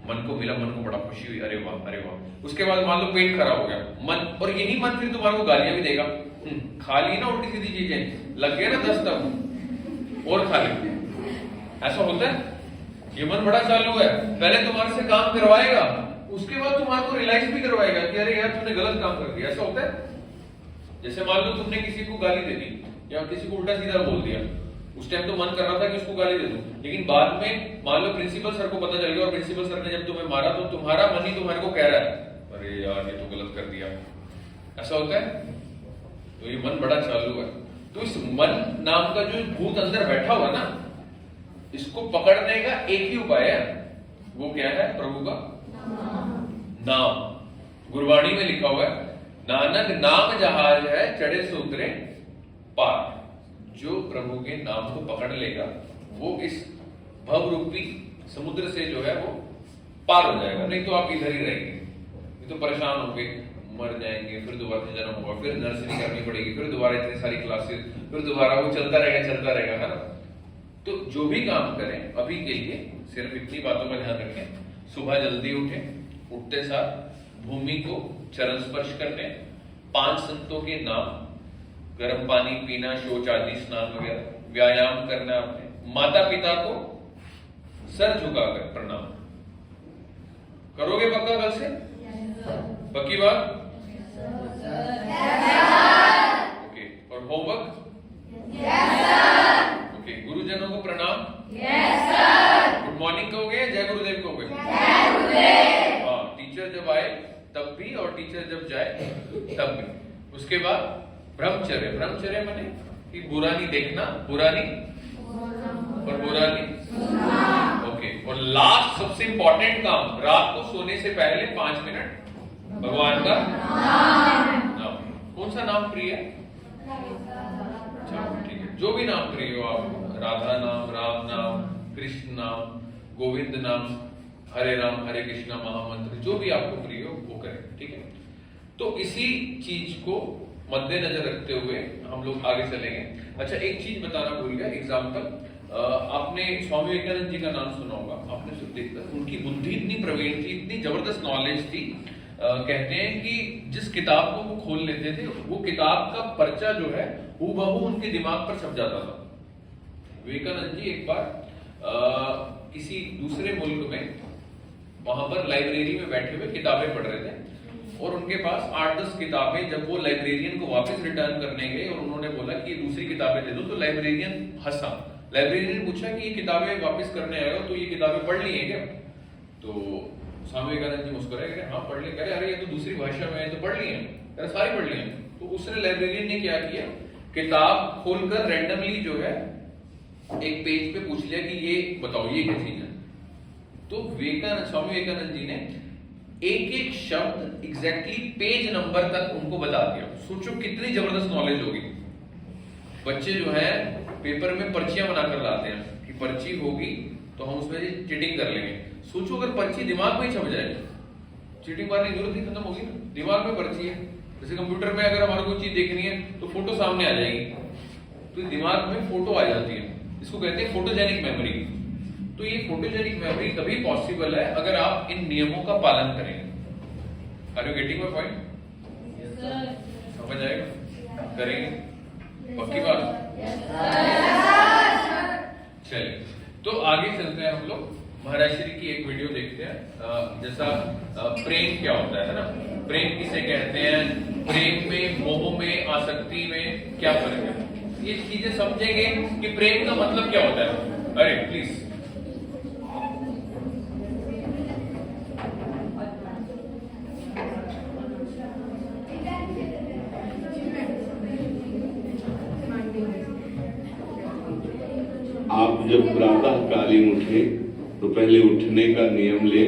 मन को मिला, मन को बड़ा खुशी हुई, अरे वाह अरे वाह। उसके बाद मान लो पेट खराब हो गया मन, और यही मन फिर तुम्हारे को गालियां भी देगा। खा ली ना उल्टी सीधी चीजें, लग गया ना 10 तक और खा ली। ऐसा होता है? ये मन बड़ा चालू है, पहले तुम्हारे से काम करवाएगा, उसके बाद तुम्हारे को रियलाइज भी करवाएगा कि अरे यार तुमने गलत काम कर दिया। ऐसा होता है? जैसे मान लो तुमने किसी को गाली दे दी या किसी को उल्टा सीधा बोल दिया, उस टाइम तो मन कर रहा था कि उसको गाली दे दूं, लेकिन बाद में मान लो प्रिंसिपल सर को पता चल गया और प्रिंसिपल सर ने जब तुम्हें मारा तो तुम्हारा मन ही तुम्हारे को कह रहा है अरे यार ये तो गलत कर दिया। ऐसा होता है? तो ये मन बड़ा चालू है। तो इस मन नाम का जो भूत अंदर बैठा हुआ ना, इसको पकड़ने का एक ही उपाय है, वो क्या है? प्रभु का नाम। गुरबाणी में लिखा हुआ है नानक नाम जहाज है चढ़े सूत्रे पार। जो प्रभु के नाम को पकड़ लेगा वो इस भव रूपी समुद्र से जो है वो पार हो जाएगा। नहीं तो आप इधर ही रहेंगे, नहीं तो परेशान होंगे, मर जाएंगे, फिर दोबारा से जन्म होगा, फिर नर्सरी करनी पड़ेगी, फिर दोबारा इतनी सारी क्लासेस, फिर दोबारा वो चलता रहेगा, है ना? तो जो भी काम करें अभी के लिए सिर्फ इतनी बातों का ध्यान रखें। सुबह जल्दी उठें, उठते साथ भूमि को चरण स्पर्श करने, 5 संतों के नाम, गर्म पानी पीना, शौच आदि स्नान वगैरह, व्यायाम करना, आपने माता पिता को सर झुकाकर प्रणाम करोगे? पक्का कल से? पक्की बात? ओके। और होमवर्क? ओके। गुरुजनों को प्रणाम? गुड मॉर्निंग कहोगे, जय गुरुदेव कहोगे? हाँ, टीचर जब आए तब भी और टीचर जब जाए तब भी। उसके बाद ब्रह्मचर्य। ब्रह्मचर्य माने कि बुरा नहीं देखना, बुरा नहीं और बुरा नहीं। ओके। और लास्ट सबसे इंपॉर्टेंट काम, रात को सोने से पहले 5 मिनट भगवान का नाम। कौन सा नाम प्रिय है? ठीक है, जो भी नाम प्रिय हो आपको, राधा नाम, राम नाम, कृष्ण नाम, गोविंद नाम, हरे राम हरे कृष्ण महामंत्र, जो भी आपको प्रिय हो वो करें। ठीक है? तो इसी चीज को मद्देनजर रखते हुए हम लोग आगे चलेंगे। अच्छा, एक चीज बताना भूल गया, एग्जाम्पल, आपने स्वामी विवेकानंद जी का नाम सुना होगा, आपने देखा उनकी बुद्धि इतनी प्रवीण थी, इतनी जबरदस्त नॉलेज थी। कहते हैं कि जिस किताब को वो खोल लेते थे वो किताब का पर्चा जो है हूबहू उनके दिमाग पर छप जाता था। विवेकानंद जी एक बार किसी दूसरे मुल्क में वहां पर लाइब्रेरी में बैठे हुए किताबें पढ़ रहे थे और उनके पास 8-10 किताबें, जब वो लाइब्रेरियन को वापस रिटर्न करने गए और उन्होंने बोला कि ये दूसरी किताबें दे दो, तो लाइब्रेरियन हंसा। लाइब्रेरियन ने पूछा कि ये किताबें वापस करने आए हो तो ये किताबें पढ़ ली हैं क्या? तो स्वामी विवेकानंद जी मुस्कुराए, हाँ पढ़ ली। अरे ये तो दूसरी भाषा में है, तो पढ़ ली है। मैंने सारी पढ़ ली। तो उसने लाइब्रेरियन ने क्या किया, किताब खोलकर रैंडमली जो है एक पेज पे पूछ लिया कि ये बताओ ये क्या चीज है। तो स्वामी विवेकानंद जी ने एक एक शब्द एग्जैक्टली पेज नंबर तक उनको बता दिया। सोचो कितनी जबरदस्त नॉलेज होगी। बच्चे जो है पेपर में पर्चियां बनाकर लाते हैं कि पर्ची होगी तो हम उसमें चीटिंग कर लेंगे। सोचो अगर पर्ची दिमाग में ही छप जाए, चीटिंग मारने की जरूरत ही खत्म होगी ना। दिमाग में पर्ची है, जैसे कंप्यूटर में अगर हमारे को चीज देखनी है तो फोटो सामने आ जाएगी, तो दिमाग में फोटो आ जाती है। इसको कहते हैं फोटोजेनिक मेमोरी। तो ये फोटोजेनिक मेमोरी तभी पॉसिबल है अगर आप इन नियमों का पालन करेंगे। Are you getting my point? समझ आएगा? करेंगे? पक्की बात? चलिए, तो आगे चलते हैं हम लोग। महाराज श्री की एक वीडियो देखते हैं। जैसा प्रेम क्या होता है ना, प्रेम किसे कहते हैं, प्रेम में, मोह में, आसक्ति में क्या फर्क है, ये चीजें समझेंगे कि प्रेम का मतलब क्या होता है। अरे प्लीज, आप जब प्रातः कालीन उठे तो पहले उठने का नियम ले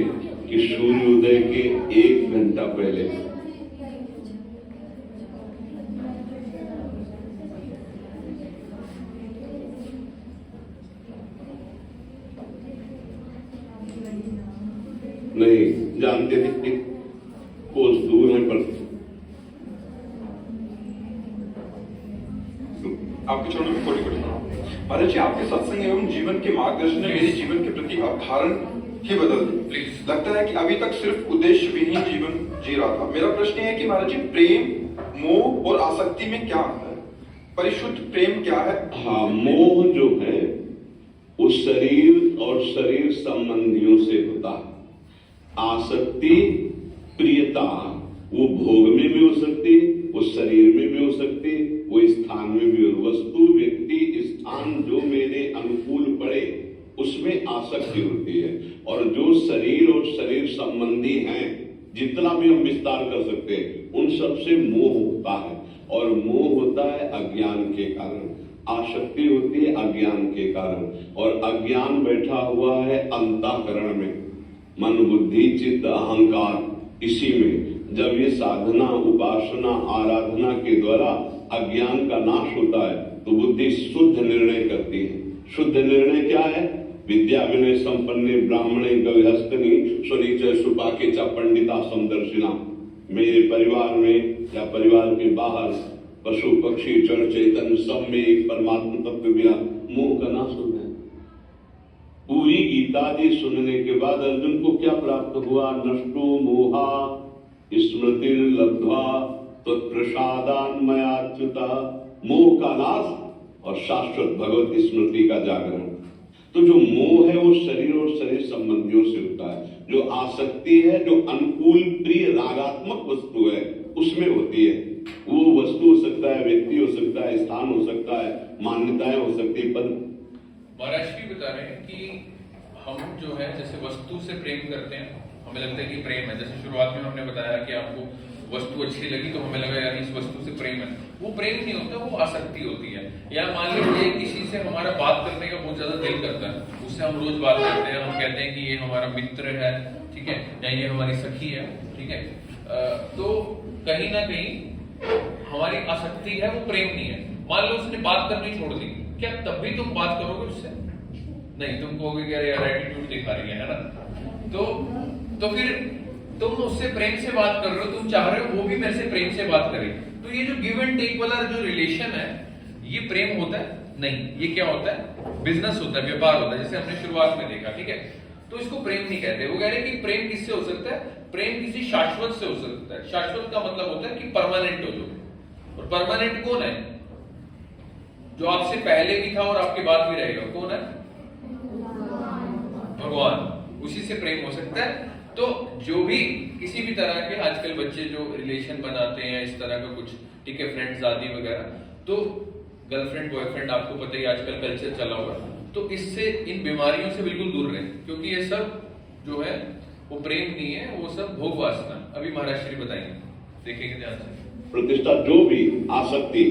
कि सूर्योदय के 1 घंटा पहले नहीं जानते थे कि कोस दूर है, पर आपके चरणों में कोटि कोटि प्रणाम। महाराज जी, आपके सत्संग एवं जीवन के मार्गदर्शन ने मेरे जीवन के प्रति अवधारण ही बदल दी। लगता है कि अभी तक सिर्फ उद्देश्य विहीन जीवन जी रहा था। मेरा प्रश्न है कि महाराज जी, प्रेम, मोह और आसक्ति में क्या अंतर है? परिशुद्ध प्रेम क्या है? हाँ, मोह जो है वो शरीर और शरीर संबंधियों से होता है। आसक्ति, प्रियता, वो भोग में भी हो सकती, वो शरीर में भी हो सकती, वो स्थान में भी हो। वस्तु, व्यक्ति, स्थान जो मेरे अनुकूल पड़े उसमें आसक्ति होती है। और जो शरीर और शरीर संबंधी हैं, जितना भी हम विस्तार कर सकते हैं, उन सबसे मोह होता है। और मोह होता है अज्ञान के कारण, आसक्ति होती है अज्ञान के कारण। और अज्ञान बैठा हुआ है अंतःकरण में, मन, बुद्धि, चित्त, अहंकार। इसी में जब ये साधना, उपासना, आराधना के द्वारा अज्ञान का नाश होता है तो बुद्धि शुद्ध निर्णय करती है। शुद्ध निर्णय क्या है? विद्या विनय संपन्ने ब्राह्मणे गविहस्तनी स्वनीच सुपाके च पंडिता समदर्शिना। मेरे परिवार में या परिवार के बाहर पशु पक्षी जड़ चैतन्य सब में एक परमात्मा तत्व भी मोह का नाश होता है। पूरी गीता जी सुनने के बाद अर्जुन को क्या प्राप्त हुआ? नष्टो मोहा स्मृति लब्ध्वा तत्प्रसादान मयाच्युता। मोह का नाश और शाश्वत भगवत स्मृति का जागरण। तो जो मोह है वो शरीर और शरीर संबंधियों से होता है। जो आसक्ति है, जो अनुकूल प्रिय रागात्मक वस्तु है, उसमें होती है। वो वस्तु हो सकता है, व्यक्ति हो सकता है, स्थान हो सकता है, मान्यताएं हो सकती है। पर महाराज भी बता रहे हैं कि हम जो है जैसे वस्तु से प्रेम करते हैं, हमें लगता है कि प्रेम है। जैसे शुरुआत में हमने बताया कि आपको वस्तु अच्छी लगी तो हमें लगा यार इस वस्तु से प्रेम है। वो प्रेम नहीं होता, वो आसक्ति होती है। या मान लीजिए किसी से हमारा बात करने का बहुत ज्यादा दिल करता है, उससे हम रोज बात करते हैं, हम कहते हैं कि ये हमारा मित्र है, ठीक है, या ये हमारी सखी है, ठीक है। तो कहीं ना कहीं हमारी आसक्ति है, वो प्रेम नहीं है। मान लो उसने बात करनी छोड़ दी, क्या तब भी तुम बात करोगे उससे? नहीं, तुम कहोगे कि यार एटीट्यूड दिखा रही है ना। तो फिर तुम उससे प्रेम से बात कर रहे हो, तुम चाह रहे हो वो भी मेरे से प्रेम से बात करे। तो ये जो गिव एंड टेक वाला जो रिलेशन है, ये प्रेम होता है? नहीं, ये क्या होता है? बिजनेस होता है, व्यापार होता है, जैसे हमने शुरुआत में देखा, ठीक है। तो इसको प्रेम नहीं कहते। वो कह रहे हैं कि प्रेम किससे हो सकता है? प्रेम किसी शाश्वत से हो सकता है। शाश्वत का मतलब होता है कि परमानेंट हो जो। और परमानेंट कौन है? जो आपसे पहले भी था और आपके बाद भी रहेगा। कौन है? भगवान। उसी से प्रेम हो सकता है। तो जो भी किसी भी तरह के आजकल बच्चे जो रिलेशन बनाते हैं इस तरह का कुछ, ठीक है, फ्रेंड्स आदि वगैरह, तो गर्लफ्रेंड बॉयफ्रेंड, आपको पता ही आजकल कल्चर चला हुआ, तो इससे, इन बीमारियों से बिल्कुल दूर रहें, क्योंकि ये सब जो है वो प्रेम नहीं है, वो सब भोग वासना। अभी महाराज श्री बताएंगे, देखेंगे ध्यान से। प्रतिष्ठा, जो भी आसक्ति,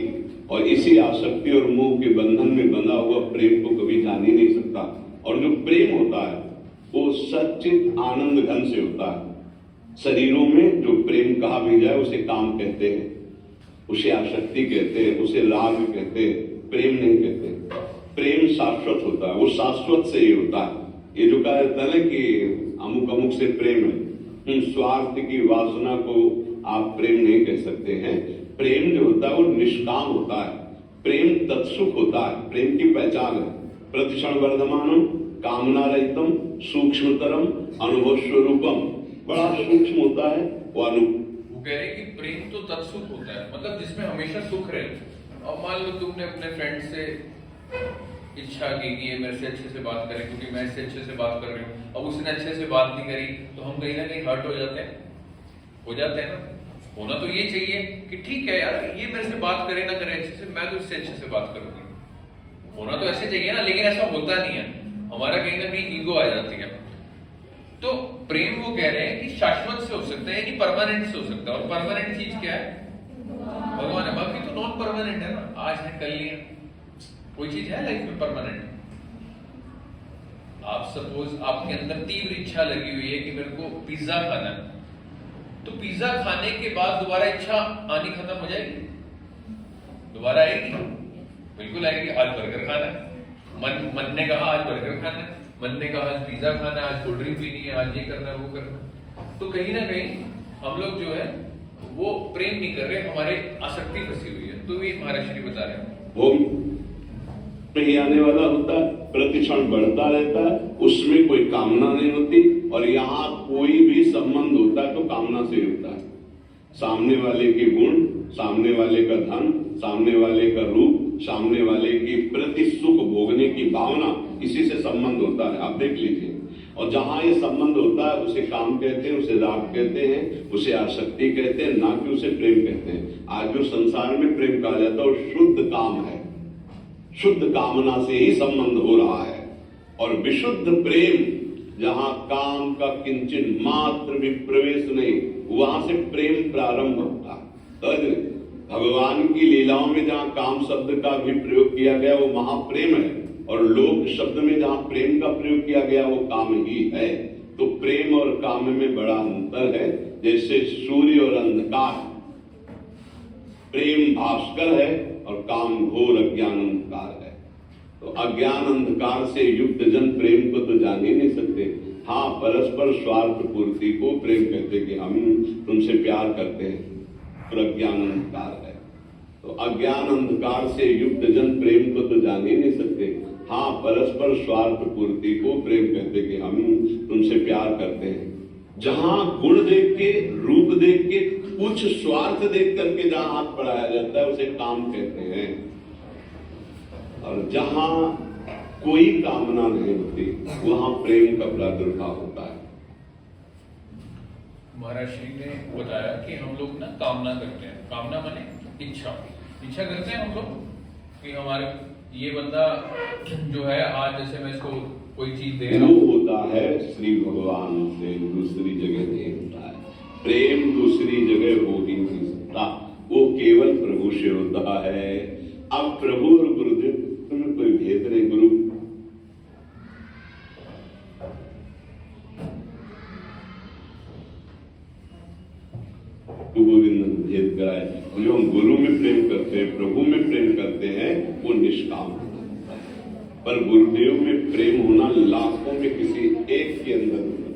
और इसी आसक्ति और मोह के बंधन में बंधा हुआ प्रेम को कभी जान ही नहीं सकता। और जो प्रेम होता है वो सच्चित आनंद घन से होता है। शरीरों में जो प्रेम कहा भी जाए उसे काम कहते हैं, उसे आसक्ति कहते हैं, उसे राग कहते हैं, प्रेम नहीं कहते। प्रेम शाश्वत होता है, वो शाश्वत से ही होता है। ये जो कहा जाता है ना कि अमुक अमुक से प्रेम है, स्वार्थ की वासना को आप प्रेम नहीं कह सकते हैं। प्रेम जो होता है वो निष्काम होता है, प्रेम तत्सुख होता है। प्रेम की पहचान है प्रतिक्षण वर्धमानम, कामना रहितम, सूक्ष्मतरम, अनुभव स्वरूपम। बड़ा सूक्ष्म होता है वो वो कह रहे हैं कि प्रेम तो तत्सुख होता है, मतलब जिसमें हमेशा सुख रहे। और मान लो तुमने अपने फ्रेंड से इच्छा की कि ये मेरे से अच्छे से बात करे क्योंकि मैं इससे अच्छे से बात कर रही हूँ, अब उसने अच्छे से बात नहीं करी, तो हम कहीं ना कहीं हर्ट हो जाते हैं ना। होना तो ये चाहिए कि ठीक है यार, ये मेरे से बात करे ना करे अच्छे से, मैं तो इससे अच्छे से बात करूंगी। होना तो ऐसे चाहिए ना, लेकिन ऐसा होता नहीं है। हमारा कहीं ना कहीं ईगो आ जाती है। तो प्रेम वो कह रहे हैं कि शाश्वत से हो सकता है, यानी परमानेंट से हो सकता है। और परमानेंट चीज क्या है? भगवान है। बाकी तो नॉन परमानेंट है ना, आज है कल नहीं है। कोई चीज है लाइफ में परमानेंट? आप सपोज आपके अंदर तीव्र इच्छा लगी हुई है कि मेरे को पिज्जा खाना है, तो पिज्जा खाने के बाद दोबारा इच्छा आनी खत्म हो जाएगी? दोबारा आएगी? बिल्कुल आएगी। आज बर्गर खाना है, मन ने कहा आज बर्गर खाना है, मन ने कहा आज पिज्जा खाना है, आज कोल्ड ड्रिंक पीनी है, आज ये करना है, वो करना है। तो कहीं ना कहीं हम लोग जो है वो प्रेम नहीं कर रहे, हमारे आसक्ति फंसी हुई है। तो ये महाराज श्री बता रहे हैं वो नहीं आने वाला होता है, प्रतिक्षण बढ़ता रहता है, उसमें कोई कामना नहीं होती। और यहाँ कोई भी संबंध होता है तो कामना से होता है। सामने वाले के गुण, सामने वाले का धन, सामने वाले का रूप, सामने वाले की प्रति सुख भोगने की भावना, इसी से संबंध होता है। आप देख लीजिए। और जहां ये संबंध होता है उसे काम कहते हैं, उसे राग कहते हैं, उसे आसक्ति कहते हैं, ना कि उसे प्रेम कहते हैं। आज जो संसार में प्रेम कहा जाता है वो शुद्ध काम है, शुद्ध कामना से ही संबंध हो रहा है। और विशुद्ध प्रेम, जहां काम का किंचन मात्र भी प्रवेश नहीं, वहां से प्रेम प्रारंभ होता है। भगवान की लीलाओं में जहां काम शब्द का भी प्रयोग किया गया वो महाप्रेम है, और लोक शब्द में जहां प्रेम का प्रयोग किया गया वो काम ही है। तो प्रेम और काम में बड़ा अंतर है। जैसे सूर्य और अंधकार, प्रेम भास्कर है और काम घोर अज्ञान अंधकार है। तो अज्ञान अंधकार से युक्त जन प्रेम को तो जान ही नहीं सकते। हाँ, परस्पर स्वार्थ पूर्ति को प्रेम कहते कि हम तुमसे प्यार करते हैं, और अज्ञान अंधकार है। तो अज्ञान अंधकार से युक्त जन प्रेम को तो जान ही नहीं सकते। हाँ, परस्पर स्वार्थ पूर्ति को प्रेम कहते कि हम तुमसे प्यार करते हैं। जहां गुण देख के, रूप देख के, कुछ स्वार्थ देख करके जहां हाथ बढ़ाया जाता है उसे काम कहते हैं। और जहां कोई कामना नहीं होती वहां प्रेम का प्रादुर्भाव होता है। महाराज श्री ने बताया कि हम लोग ना कामना करते हैं। कामना माने इच्छा करते हैं हम लोग कि हमारे ये बंदा जो है, आज जैसे मैं इसको कोई चीज दे रहा हूं, होता है श्री भगवान से, दूसरी जगह नहीं होता है। प्रेम दूसरी जगह हो ही नहीं सकता, वो केवल प्रभु से होता है। अब प्रभु और गुरुदेव में कोई भेद नहीं। गुरु गोविंद भेद कराए। जो हम गुरु में प्रेम करते हैं, प्रभु में प्रेम करते हैं, वो निष्काम होता है। पर गुरुदेव में प्रेम होना लाखों में किसी एक के अंदर होता है।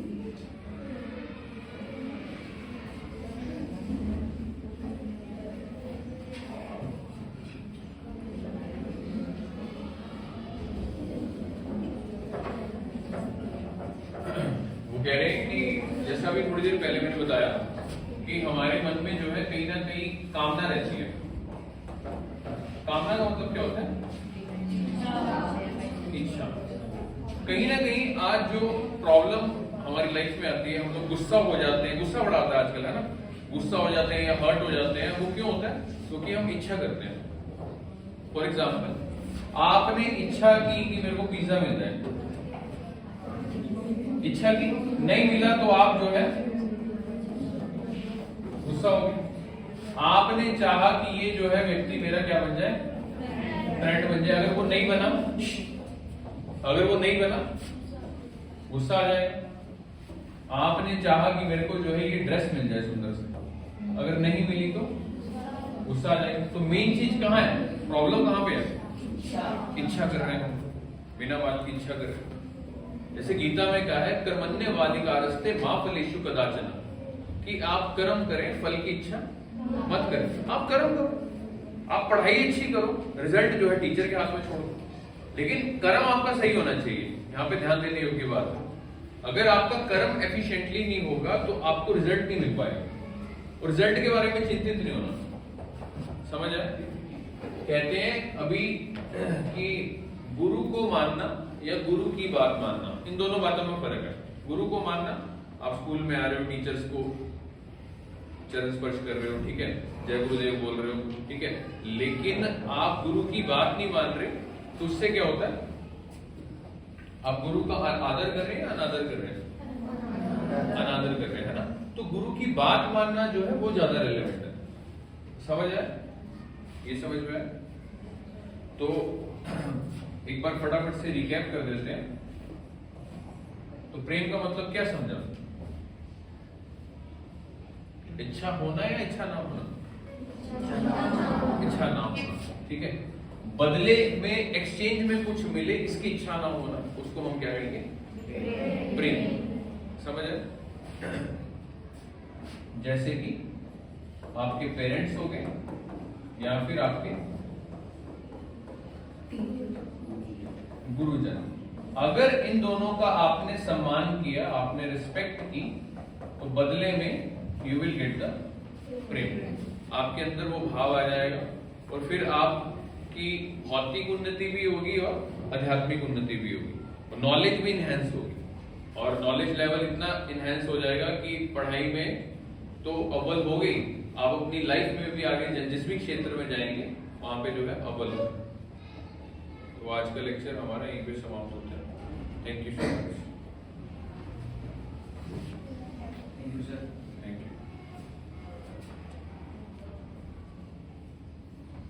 वो कह रहे हैं कि जैसा अभी थोड़ी देर पहले मैंने बताया कि हमारे मन में जो है कहीं ना कहीं कामना रहती है। कामना का मतलब क्या होता है? इच्छा। कहीं ना कहीं आज जो प्रॉब्लम हमारी लाइफ में आती है, हम लोग गुस्सा हो जाते हैं, गुस्सा बड़ा आता है आजकल, है ना? गुस्सा हो जाते हैं या हर्ट हो जाते हैं। वो क्यों होता है? क्योंकि हम इच्छा करते हैं। फॉर एग्जाम्पल, आपने इच्छा की कि मेरे को पिज्जा मिल जाए, इच्छा की, नहीं मिला तो आप जो है गुस्सा हो गए। आपने चाहा कि ये जो है व्यक्ति मेरा क्या बन जाए, फ्रेंड बन जाए। अगर वो नहीं बना, गुस्सा आ जाएगा। आपने चाहा कि मेरे को जो है ये ड्रेस मिल जाए सुंदर से, अगर नहीं मिली तो गुस्सा आ जाएगा। तो मेन चीज कहाँ है, प्रॉब्लम कहाँ पे है? इच्छा कर रहे हैं, बिना बात की इच्छा कर रहे हैं। जैसे गीता में कहा है, कर्मण्यवाधिकारस्ते मा फलेषु कदाचन, कि आप कर्म करें, फल की इच्छा मत करें। आप कर्म करो, आप पढ़ाई अच्छी करो, रिजल्ट जो है टीचर के हाथ में छोड़ो, लेकिन कर्म आपका सही होना चाहिए। यहाँ पे ध्यान देने योग्य बात है। अगर आपका कर्म एफिशिएंटली नहीं होगा तो आपको रिजल्ट नहीं मिल पाएगा, और रिजल्ट के बारे में चिंतित नहीं होना। समझ आए? कहते हैं अभी कि गुरु को मानना या गुरु की बात मानना, इन दोनों बातों में फर्क है। गुरु को मानना, आप स्कूल में आ रहे हो, टीचर्स को चरण स्पर्श कर रहे हो, ठीक है, जय गुरुदेव बोल रहे हो, ठीक है, लेकिन आप गुरु की बात नहीं मान रहे, तो उससे क्या होता है? आप गुरु का आदर कर रहे हैं या अनादर कर रहे हैं? अनादर कर रहे हैं, है ना? तो गुरु की बात मानना जो है वो ज्यादा रिलेवेंट है। समझ आए? ये समझ में आए? तो एक बार फटाफट से रिकैप कर देते हैं। तो प्रेम का मतलब क्या समझा? इच्छा होना या इच्छा ना होना? इच्छा ना होना, ठीक है। बदले में, एक्सचेंज में कुछ मिले, इसकी इच्छा ना होना, उसको हम क्या कहेंगे? प्रेम। समझ आए? जैसे कि आपके पेरेंट्स हो गए या फिर आपके गुरुजन, अगर इन दोनों का आपने सम्मान किया, आपने रिस्पेक्ट की, तो बदले में यू विल गेट द प्रेम। आपके अंदर वो भाव आ जाएगा, और फिर आपकी भौतिक उन्नति भी होगी और आध्यात्मिक उन्नति भी होगी, और नॉलेज भी इनहेंस होगी। और नॉलेज लेवल इतना इनहेंस हो जाएगा कि पढ़ाई में तो अव्वल हो गई, आप अपनी लाइफ में भी आगे जिस भी क्षेत्र में जाएंगे वहां पे जो है अव्वल होगा। तो आज का लेक्चर हमारा यहीं पे समाप्त होता है। Thank you so much.